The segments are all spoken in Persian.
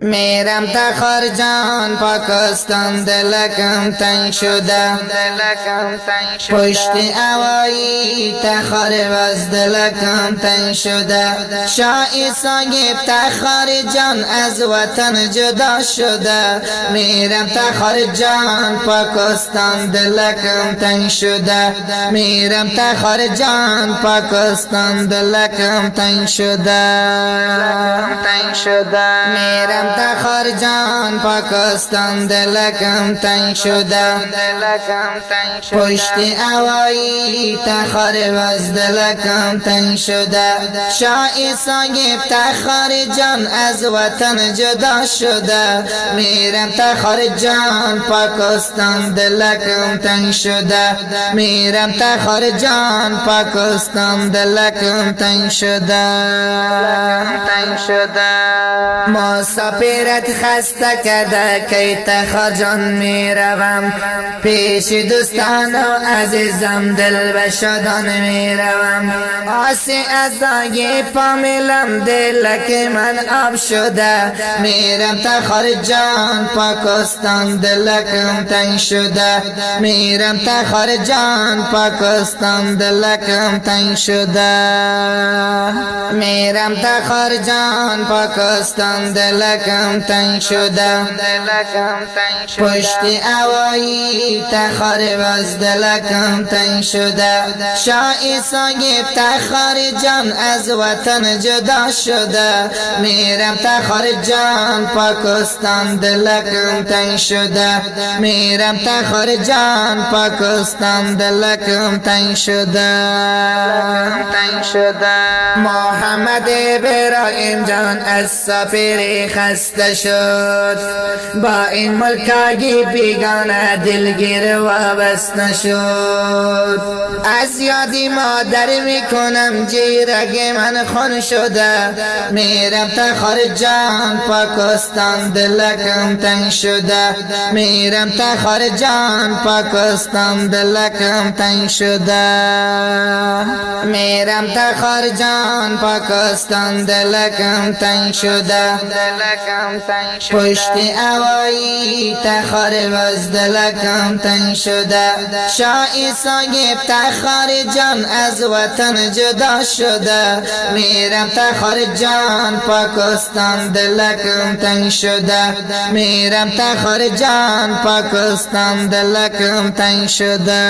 میرم تخار جان پاکستان دلکم تنگ شده پشت اوایی تخار وز دلکم تنگ شده شای صاحب تخار جان از وطن جدا شده میرم تخار جان پاکستان دلکم تنگ شده میرم تخار جان پاکستان دلکم تنگ شده میرم تخار جان پاکستان دلکم تنگ شده پشت اوایی تخار وز دلکم تنگ شده شای صاحب تخار جان از وطن جدا شده میرم تخار جان پاکستان دلکم تنگ شده میرم تخار جان پاکستان دلکم تنگ شده مسافرت خسته کرده که تخار جان میروم پیش دوستان و عزیزم دل به شادان میروم آسی ازای پامیلم دلک من آب شده میرم تخار جان پاکستان دلکم تنگ شده میرم تخار جان پاکستان دلکم تنگ شده میرم تخار جان پاکستان دلکم تنگ شده پشت اوایی تخار وز دلکم تنگ شده شای صاحب تخار جان از وطن جدا شده میرم تخار جان پاکستان دلکم تنگ شده میرم تخار جان پاکستان دلکم تنگ شده محمد ابراهیم جان از سفری خسته شد با این ملکاگی بیگانه دلگیر وابسته شد از یادی مادر میکنم جیرگ من خون شده میرم تخار جان پاکستان دلکم تنگ شده میرم تخار جان پاکستان دلکم تنگ شده میرم تخار جان پاکستان دلکم تنگ شده پشت اوایی تخار وز دلکم تنگ شده شای صاحب تخار جان از وطن جدا شده میرم تخار جان پاکستان دلکم تنگ شده میرم تخار جان پاکستان دلکم تنگ شده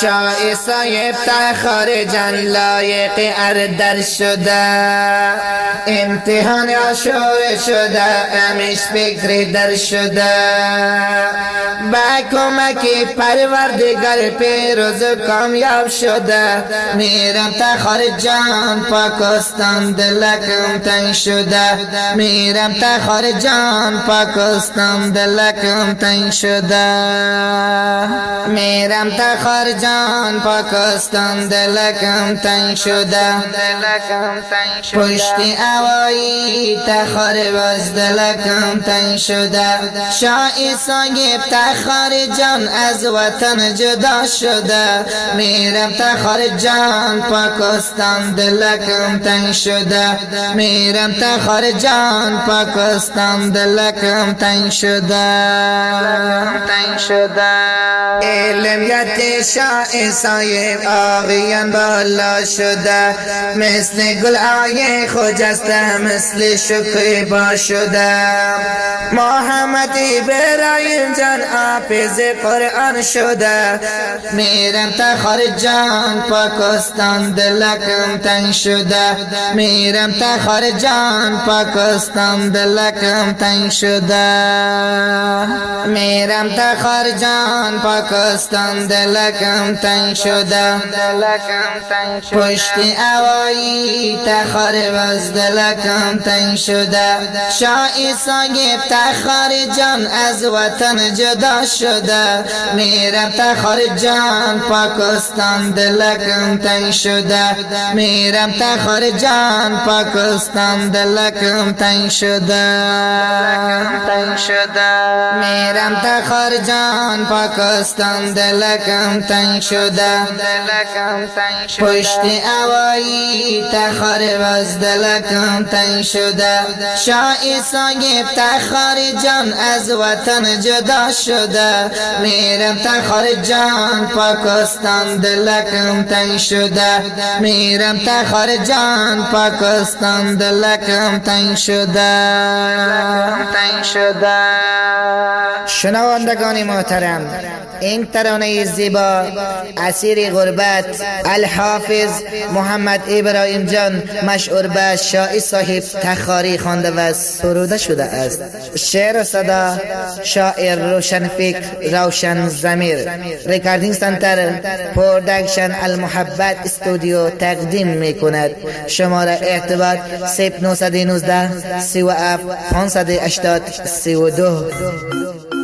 شای صاحب تخار جان لایق اردر شده امتحان عاشور شده امیش فکر در شده با کمکی پروردگار پیروز کامیاب شده میرم تخار جان پاکستان دلکم تنگ شده میرم تخار جان پاکستان دلکم تنگ شده میرم تخار جان پاکستان دلکم تنگ شده پشت اوایی تخار وز دلکم تنگ شده شای صاحب تخار جان از وطن جدا شده میرم تخار جان پاکستان دلکم تنگ شده میرم تخار جان پاکستان دلکم تنگ شده علمیت شای صاحب آقیان بالا شده مثل گل آیه خجسته مثل شکر با شده محمد ابراهیم جان حافظ قرآن شده میرم تخار جان پاکستان دلکم تنگ شده میرم تخار جان پاکستان دلکم تنگ شده میرم تخار جان پاکستان پاکستان دلکم تنگ شده پشت اوایی تخار باز دلکم تنگ شده شاعی صاحب تخار جان از وطن جدا شده میرم تخار جان پاکستان دلکم تنگ شده میرم تخار جان پاکستان دلکم تنگ شده میرم تخار جان پاکستان دلکم تنگ شده پشت اوایی تخار باز دلکم تنگ شده شاعی صاحب تخار جان از وطن جدا شده میرم تخار جان پاکستان دلکم تنگ شده میرم تخار جان پاکستان دلکم تنگ شده شنوندگان محترم این ترانه زیبا اسیر غربت الحافظ محمد ابراهیم جان مشهور به شاعی صاحب تخاری خوانده و سروده شده است. شعر و صدا شاعر روشن فکر روشن ضمیر. ریکاردینگ سنتر پروداکشن المحبت استودیو تقدیم می کند. شماره ارتباط 0919 37 580 32.